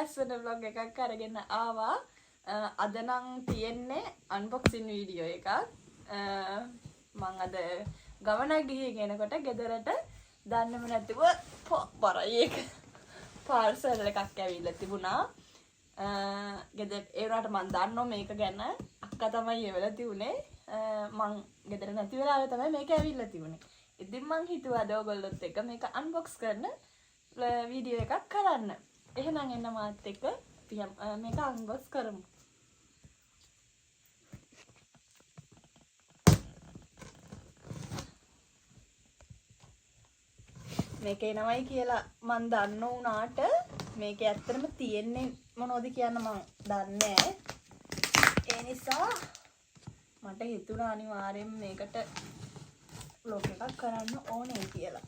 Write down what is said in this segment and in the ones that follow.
ලස්සන vlog එකක් අරගෙන ආවා. අද නම් තියෙන්නේ unboxing video එකක්. මම අද ගමනක් ගිහින් එනකොට ගෙදරට දන්නේම නැතිව පරයි එක පාර්සල් එකක් ඇවිල්ලා තිබුණා. ගෙදර ඒ වුණාට මම දන්නෝ මේක ගැන. අක්කා තමයි එවලා තිබුණේ. මං ගෙදර නැති වෙලාවේ තමයි මේක ඇවිල්ලා තිබුණේ. ඉතින් මං හිතුවා අද ඔයගොල්ලොත් එක්ක මේක unbox කරන වීඩියෝ එකක් කරන්න. එහෙනම් එන්න මාත් එක්ක මේක unbox කරමු. මේක එනවයි කියලා මං දන්න උනාට මේක ඇත්තටම තියෙන්නේ මොනවද කියන්න මං දන්නේ නැහැ. ඒ නිසා මට හිතුණා අනිවාර්යෙන් මේකට vlog එකක් කරන්න ඕනේ කියලා.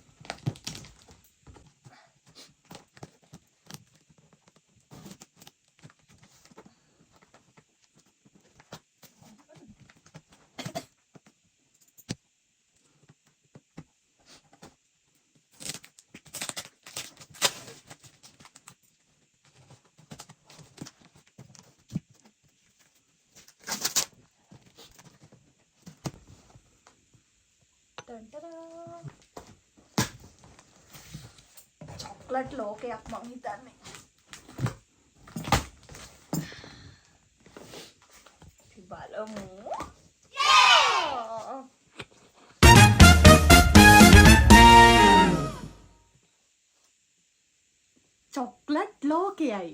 චොක්ලට් ලෝකයක් මං හිතන්නේ. බලමු. චොක්ලට් ලෝකයයි.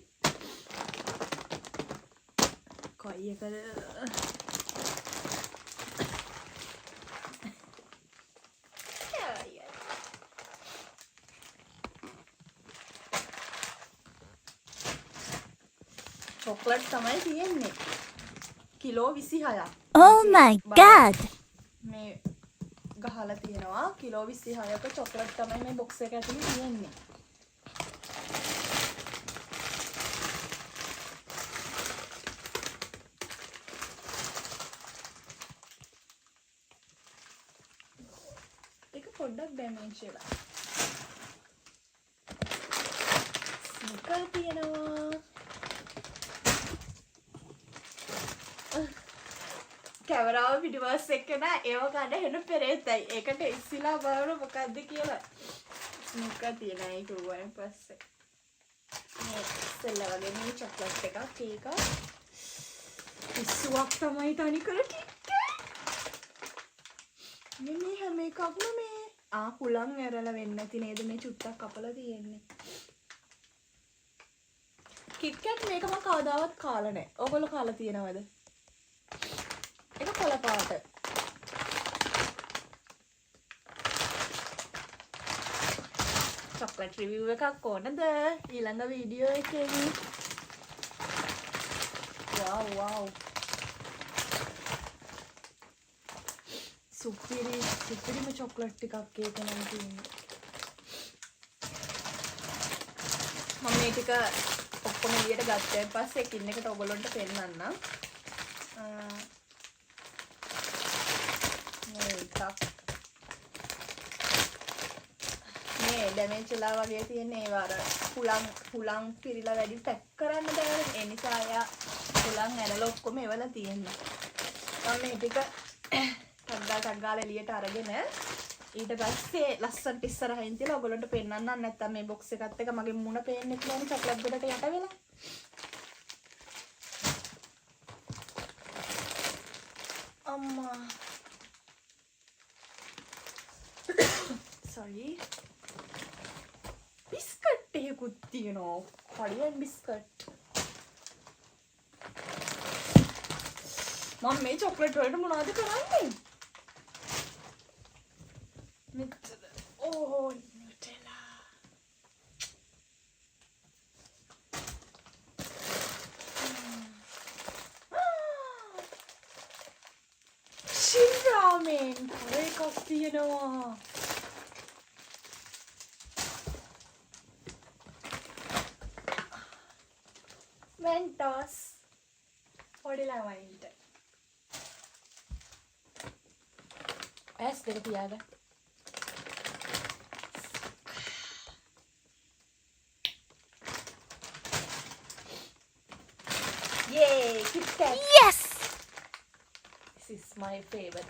කොයි එකද? චොක්ලට් තමයි තියෙන්නේ. කිලෝ 26ක්. Oh my god. මේ ගහලා තියෙනවා කිලෝ 26ක චොක්ලට් තමයි මේ බොක්ස් එක ඇතුලේ තියෙන්නේ. ඒක පොඩ්ඩක් ඩැමේජ් වෙලා. ස්නිකර් තියෙනවා. කැමරාව පිටිපස්ස එක්ක නෑ ඒව ගන්න හෙන පෙරේතයි. ඒකට ඉස්සිලා බලන්න මොකද්ද කියලා. මොකක්ද තියෙන ඒක උවයන් පස්සේ. මේ ඉස්සෙල්ලා වගේ මේ චොක්ලට් එකක් ඒක. පිස්සුවක් තමයි තනිකර ටික්කේ. මේ හැම එකක්ම මේ හුලං ඇරලා වෙන්නේ නැති නේද මේ චුට්ටක් කපලා තියෙන්නේ. කිට්කැට් මේක මම කවදාවත් කාලා නැහැ. ඔයගොල්ලෝ කාලා තියෙනවද? ඒක කොළ පාට. චොක්ලට් රිවිව් එකක් ඕනද ඊළඟ වීඩියෝ එකේදී? wow. සුපිරිම චොක්ලට් එකක් ඒක නම් තියෙන්නේ. මම මේ ටික ඔක්කොම එළියට ගත්තාන් පස්සේ එකින් එකට ඔයගොල්ලන්ට පෙන්නන්නම්. මේ ඩැමේජ් වෙලා වගේ තියෙන ඒවා අර හුලං පිරීලා වැඩි පැක් කරන්න බෑ. ඒ නිසා අය හුලං ඇරලා ඔක්කොම එවලා තියෙනවා. මම මේ ටික ටක් ගාලා එළියට අරගෙන ඊට පස්සේ ලස්සනට ඉස්සරහින් තියලා ඔයගොල්ලන්ට පෙන්නන්නම්. නැත්තම් මේ බොක්ස් එකත් එක මගේ මුණ පේන්නේ නැතුවනේ චොක්ලට් ගොඩට යට වෙලා. අම්මා sorry. බිස්කට් එකකුත් තියෙනවා. Korean biscuit. මම මේ චොක්ලට් වලට මොනවද කරන්නේ? මෙතන Nutella. Ramen. එකක් තියෙනවා. Mentos. පොඩි ළමයින්ට. ඇස් දෙක පියාගන්න. Yay! Kit Kat! Yes! This is my favorite.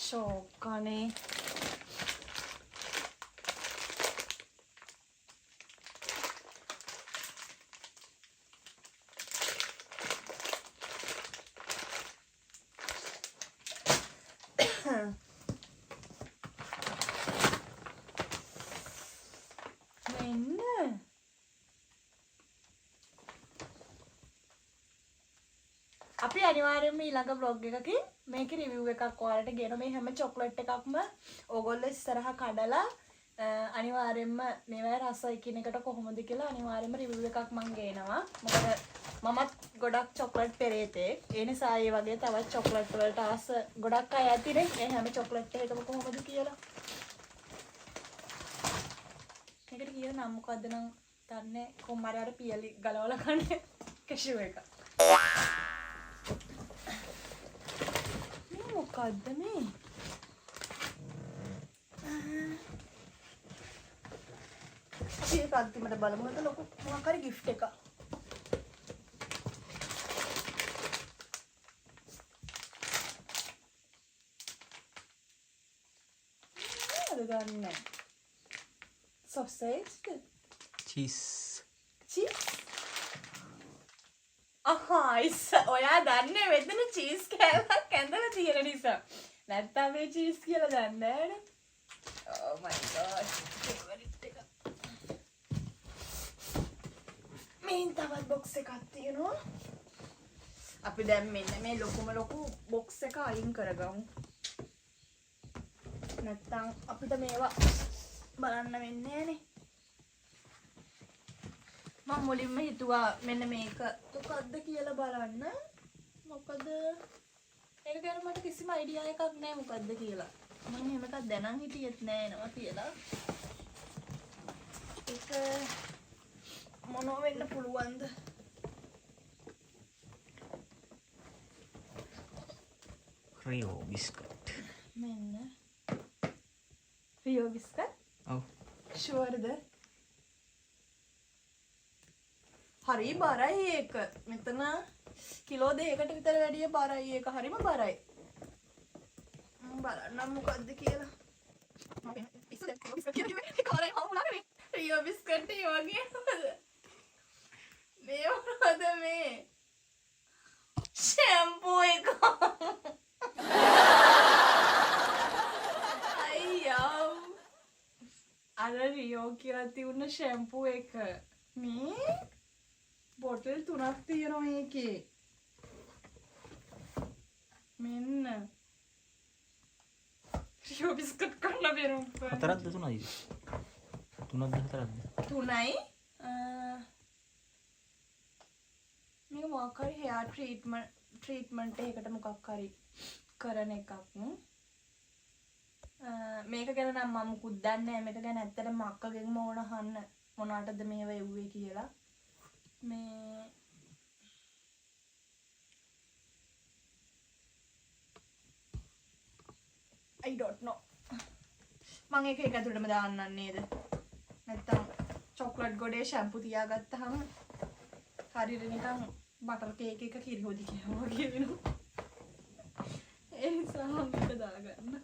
Chokane. මෙන්න අපි අනිවාර්යයෙන්ම ඊළඟ vlog එකකින් මේකේ review එකක් ඔයාලට ගෙන මේ හැම chocolate එකක්ම ඕගොල්ලෝ ඉස්සරහ කඩලා අනිවාර්යයෙන්ම මේවා රසයි කියන එකට කොහොමද කියලා අනිවාර්යයෙන්ම review එකක් මම ගේනවා. මොකද මමත් ගොඩක් chocolate පෙරේතෙක්. ඒ නිසා ඒ වගේ තවත් chocolate වලට ආස ගොඩක් අය ඇතිනේ. මේ හැම chocolate එකකම කොහොමද කියලා. මේකට කියන නම මොකද්ද නම් දන්නේ කොහොම හරි අර පියලි ගලවලා කන්නේ කැෂුව එක. මොකද්ද මේ? අපි ඒක අන්තිමට බලමු. ඒක ලොකු මොකක් හරි gift එකක්. අද ගන්න. sausage. cheese. cheese. අහා ඔයා දන්නේ මෙතන චීස් කෑල්ලක් ඇඳලා තියෙන නිසා. නැත්තම් මේ චීස් කියලා දන්නේ නෑනේ. Oh my god. favorite එක. මේ තවත් box එකක් තියෙනවා. අපි දැන් මෙන්න මේ ලොකු box එක අයින් කරගමු. නැත්තම් අපිට මේවා බලන්න වෙන්නේ නෑනේ. මම මුලින්ම හිතුවා මෙන්න මේක මොකද්ද කියලා බලන්න. මොකද ඒක ගැන මට කිසිම අයිඩියා එකක් නැහැ මොකද්ද කියලා. මම එහෙම එකක් දැනන් හිටියෙත් නෑ නවා කියලා. ඒක මොනව වෙන්න පුළුවන්ද? Rio biscuit. මෙන්න රියෝ බිස්කට්. ඔව්. ෂුවර්ද? හරි බරයි ඒක. මෙතන කිලෝ 2කට විතර වැඩිය බරයි ඒක. හරිම බරයි. බලන්න මොකද්ද කියලා. මම ඉස්සෙල්ලා බිස්කට් කිව්වේ කාලේ හම්බුණානේ. රියෝ බිස්කට් ඒ වගේ නේද? මේ මොනවද මේ? ෂැම්පූ එක. අයියෝ. අර රියෝ කියලා තියුණ ෂැම්පූ එක. මේ බොටල් 3ක් තියෙනවා මේකේ. මෙන්න. රියෝ බිස්කට් කන්න බැරුම්. හතරක්ද තුනයිද? තුනක්ද හතරක්ද? 3යි. මේක මොකක් හරි hair treatment එකකට මොකක් හරි කරන එකක්. මේක ගැන නම් මම මුකුත් දන්නේ නැහැ. මේක ගැන ඇත්තටම අක්කගෙන්ම ඕන අහන්න මොනකටද මේව එව්වේ කියලා. මේ I don't know. මම ඒක ඇතුළටම දාන්නම් නේද? නැත්තම් චොක්ලට් ගොඩේ ෂැම්පු තියාගත්තාම හරියට නිකන් බටර් කේක් එක කිරි හොදි කියනවා වගේ වෙනවා. ඒ නිසා මම ඒක දාගන්න.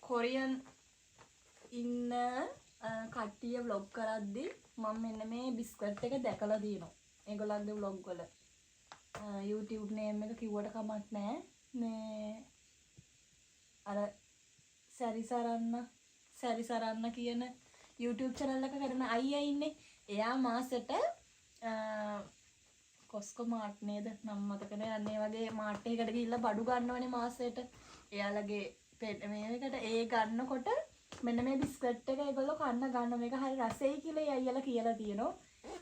කොරියන් ඉන්න කට්ටිය vlog කරද්දී මම මෙන්න මේ බිස්කට් එක දැකලා දිනවා. ඒගොල්ලන්ගේ vlog වල YouTube name එක කිව්වට කමක් නැහැ. මේ අර සැරිසරන්න කියන YouTube channel එක කරන අයියා ඉන්නේ. එයා මාසෙට කොස්කෝ මාර්ට් නේද? නම් මතක නෑ. අන්නේ වගේ මාර්ට් එකකට ගිහිල්ලා බඩු ගන්නවනේ මාසෙට. එයාලගේ මේකට ඒ ගන්නකොට මෙන්න මේ බිස්කට් එක ඒගොල්ලෝ ගන්න මේක හරි රසයි කියලා ඒ අයියලා කියලා තියෙනවා.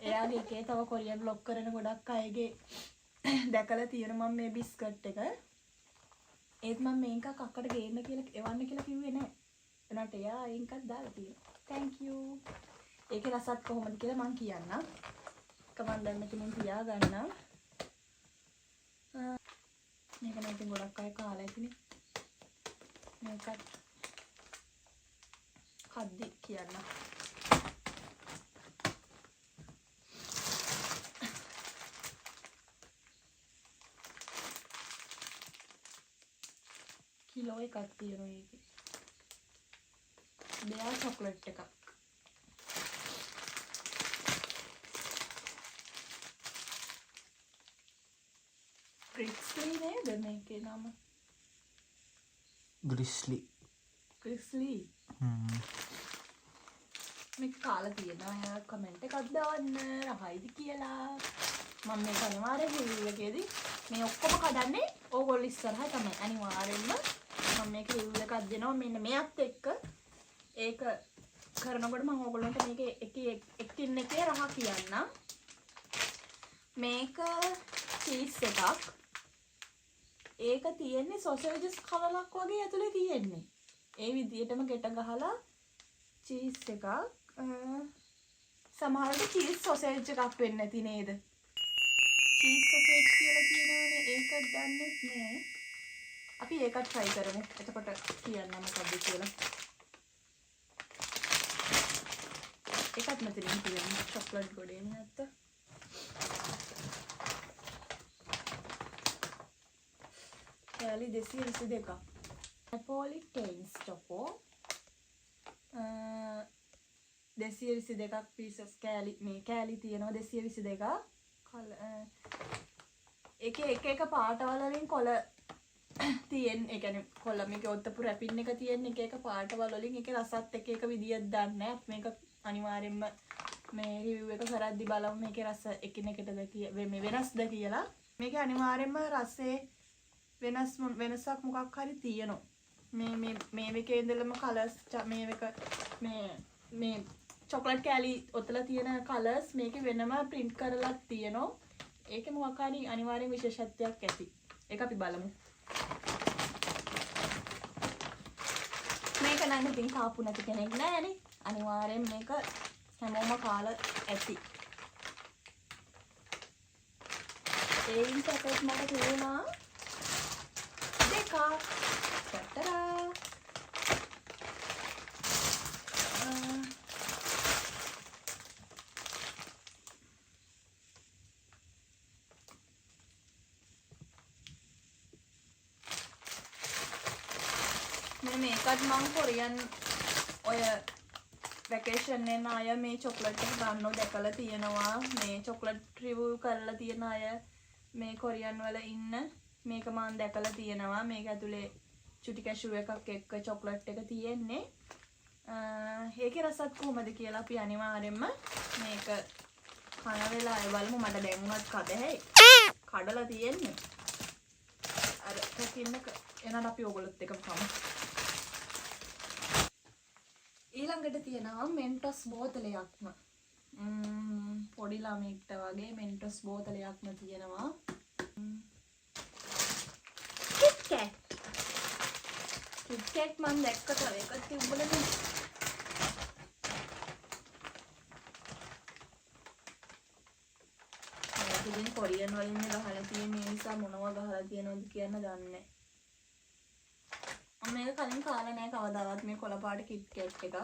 එයාගේ එකේ තව කොරියන් vlog කරන ගොඩක් අයගේ දැකලා තියෙනවා මම මේ බිස්කට් එක. ඒත් මම මේක අක්කට ගේන්න කියලා එවන්න කියලා කිව්වේ නෑ. එනට එයා ඒකක් දාලා තියෙනවා. thank you. ඒකේ රසත් කොහොමද කියලා මම කියන්නම්. කමෙන්ට් දැන් මෙතනින් තියාගන්න. මේක නම් ඉතින් ගොඩක් අය කාලා ඉතිනේ. මේකත් කද්දි කියන්න. කිලෝ එකක් තියෙනවා ඒකේ. බෙයා චොක්ලට් එකක්. ක්‍රිස්ලි නේද මේකේ නම? ග්‍රිස්ලි. ක්‍රිස්ලි. මේක කාලා තියෙනවා. අය කමෙන්ට් එකක් දාන්න රහයිද කියලා. මම මේක අනිවාර්යෙන් රිවිව් එකේදී මේ ඔක්කොම කඩන්නේ ඕගොල්ලෝ ඉස්සරහා තමයි. අනිවාර්යෙන්ම මම මේක රිවිව් එකක් දෙනවා. මෙන්න මෙයත් එක්ක ඒක කරනකොට මම ඕගොල්ලන්ට මේක එකින් එකේ රහ කියන්නම්. මේක චීස් එකක්. ඒක තියෙන්නේ සොසේජස් කලලක් වගේ ඇතුලේ තියෙන්නේ. ඒ විදිහටම ගෙට ගහලා චීස් එකක්. සමහරවිට චීස් සොසේජ් එකක් වෙන්නේ නැති නේද? චීස් සොසේජ් කියලා කියනවනේ. ඒක දන්නේ නැහැ. අපි ඒකත් try කරමු. එතකොට කියන්න මොකද්ද කියලා. ඒකත් මෙතනින් තියෙන්නේ චොක්ලට් ගොඩේ නැත්ත. කෑලි 222ක්. නැපෝලිටේන්ස් චොකෝ 222ක් පීසස් කෑලි. මේ කෑලි තියෙනවා 222ක්. ඒකේ එක පාටවල වලින් කොළ තියෙන. ඒ කියන්නේ කොළ මේකේ ඔත්තපු රැපින් එක තියෙන එක පාටවල වලින් ඒකේ රසත් එක විදියක් දන්නේ. මේක අනිවාර්යෙන්ම මේ රිවිව් එක කරද්දි බලමු මේකේ රස එකිනෙකටද මේ වෙනස්ද කියලා. මේකේ අනිවාර්යෙන්ම රසයේ වෙනසක් මොකක් හරි තියෙනවා. මේ මේකේ ඉඳලම කලර්ස් මේ චොක්ලට් කෑලි ඔතල තියෙන කලර්ස් මේකේ වෙනම print කරලා තියෙනවා. ඒකේ මොකක් හරි අනිවාර්යෙන් විශේෂත්වයක් ඇති. ඒක අපි බලමු. මේක නම් ඉතින් කාපු නැති කෙනෙක් නෑනේ. අනිවාර්යෙන් මේක හැමෝම කාලා ඇති. ඒයින් පැකට් මට තියෙනවා දෙකක්. ටටරා. මේකත් මම කොරියන් ඔය වැකේෂන් එන අය මේ චොක්ලට් එක ගන්නව දැකලා තියෙනවා. මේ චොක්ලට් රිවිව් කරලා තියෙන අය මේ කොරියන් වල ඉන්න මේක මම දැකලා තියෙනවා. මේක ඇතුලේ චුටි කැෂු එකක් එක්ක චොක්ලට් එක තියෙන්නේ. ඒකේ රසත් කොහමද කියලා අපි අනිවාර්යෙන්ම මේක කන වෙලාවේ බලමු. මට දැන් උනත් කඩහැයි කඩලා තියෙන්නේ. අර පැකින්න එනනම් අපි ඕගොල්ලොත් එකම කමු. ඊළඟට තියෙනවා මෙන්ටොස් බෝතලයක්ම. පොඩි ළමෙක්ට වගේ මෙන්ටොස් බෝතලයක්ම තියෙනවා. කිට්කැට් මම දැක්ක තව එකක් තිබ්බලනේ. ඉතින් කොරියන් වලින් ගහලා තියෙන නිසා මොනවා ගහලා තියෙනවද කියන්න දන්නේ නැහැ. මම මේක කලින් කාලා නැහැ කවදාවත් මේ කොළ පාට කිට්කැට් එක.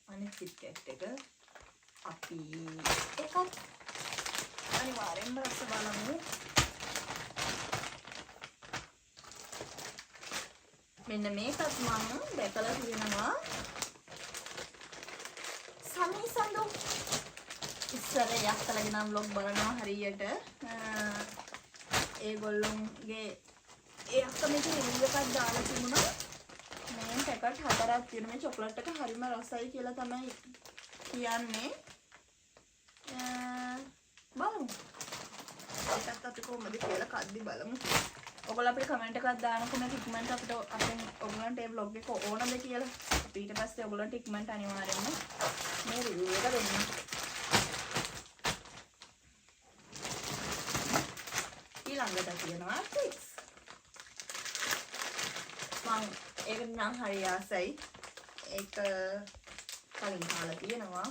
අනිත් කිට්කැට් එක අපි එකක් අනිවාර්යෙන්ම රස බලමු. මෙන්න මේකත් මම දැකලා තියෙනවා. සමී සඳු ඉස්සර යක්කලගේ නම් vlog බලනවා හරියට. ඒගොල්ලොන්ගේ ඒ අක්ක මේක රිවිව් එකක් දාලා තිබුණා. මේ පැකට් 4ක් තියෙන මේ චොක්ලට් එක හරිම රසයි කියලා තමයි කියන්නේ. බලමු. ඒකත් අපි කොහොමද කියලා කද්දි බලමු. ඔයගොල්ලෝ අපිට කමෙන්ට් එකක් දානකො මේ ටික්මන්ට් අපිට අපෙන් ඔයගොල්ලන්ට මේ vlog එක ඕනද කියලා. අපි ඊට පස්සේ ඔයගොල්ලන්ට ටික්මන්ට් අනිවාර්යෙන්ම මේ රිවිව් එක දෙන්න. ඊළඟට තියෙනවා ටික්ස්. මම ඒක නම් හරි ආසයි. ඒක කලින් කාලා තියෙනවා.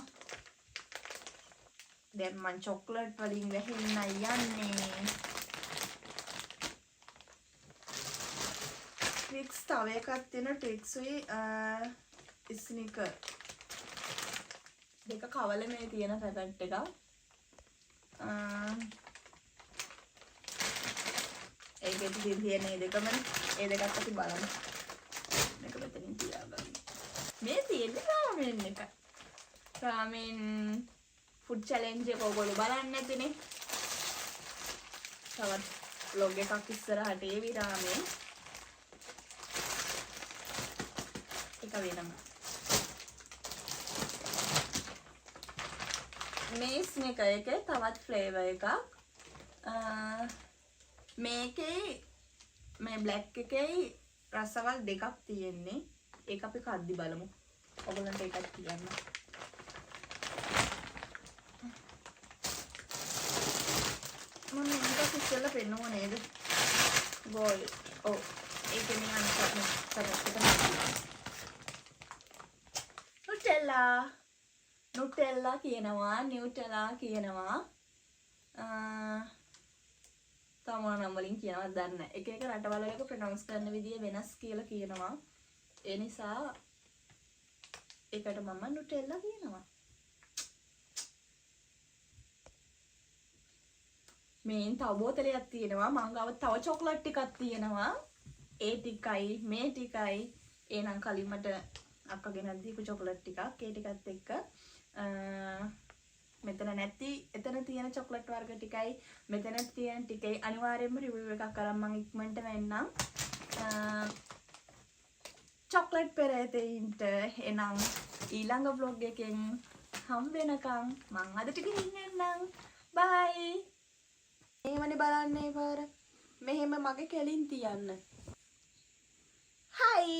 දැන් මම චොක්ලට් වලින් වැහෙන්නයි යන්නේ. ට්‍රික්ස් තව එකක් තියෙන ට්‍රික්ස්ුයි ස්නිකර් දෙක කවල මේ තියෙන පැකට් එක ඒකෙත් තියෙන ඒ දෙකම ඒ දෙකත් අපි බලමු මේක මෙතනින් තියාගන්න මේ තියෙන්නේ රාමෙන් එක රාමෙන් ෆුඩ් චැලෙන්ජ් එක ඔයගොල්ලෝ බලන්න නැතිනේ තවත් vlog එකක් ඉස්සරහට ඒවි රාමෙන් එක වෙනම මේ ස්නිකර් එකේ තවත් ෆ්ලේවර් එකක් මේකේ මේ බ්ලැක් එකේ රසවල් දෙකක් තියෙන්නේ ඒක අපි කද්දි බලමු ඔයගොල්ලන්ට ඒකත් කියන්න මම මේක ඉස්සෙල්ලා පෙන්නුවා නේද බෝල් ඔව් ඒකේ මේ අනිත් නුටෙල්ලා කියනවා නිව්ටෙලා කියනවා තමා නම් වලින් කියනවා දන්න එක එක රටවල එක ප්‍රොනවුන්ස් කරන විදිය වෙනස් කියලා කියනවා ඒ නිසා ඒකට මම නුටෙල්ලා කියනවා මේන් තව බෝතලයක් තියෙනවා මං ගාව තව චොක්ලට් ටිකක් තියෙනවා ඒ ටිකයි මේ ටිකයි එහෙනම් කලින් මට අක්කා ගෙනත් දීපු චොක්ලට් ටිකක් ඒ ටිකත් එක්ක මෙතන නැති එතන තියෙන චොක්ලට් වර්ග ටිකයි මෙතන තියෙන ටිකයි අනිවාර්යයෙන්ම රිවිව් එකක් කරන් මම ඉක්මනට වෙන්නම් චොක්ලට් පෙරේතෙයින්ට එනම් ඊළඟ vlog එකෙන් හම් වෙනකම් මං අද ටිකකින් යන්නම් බයි එහෙමනේ බලන්නේ පාර මෙහෙම මගේ කෙලින් තියන්න හයි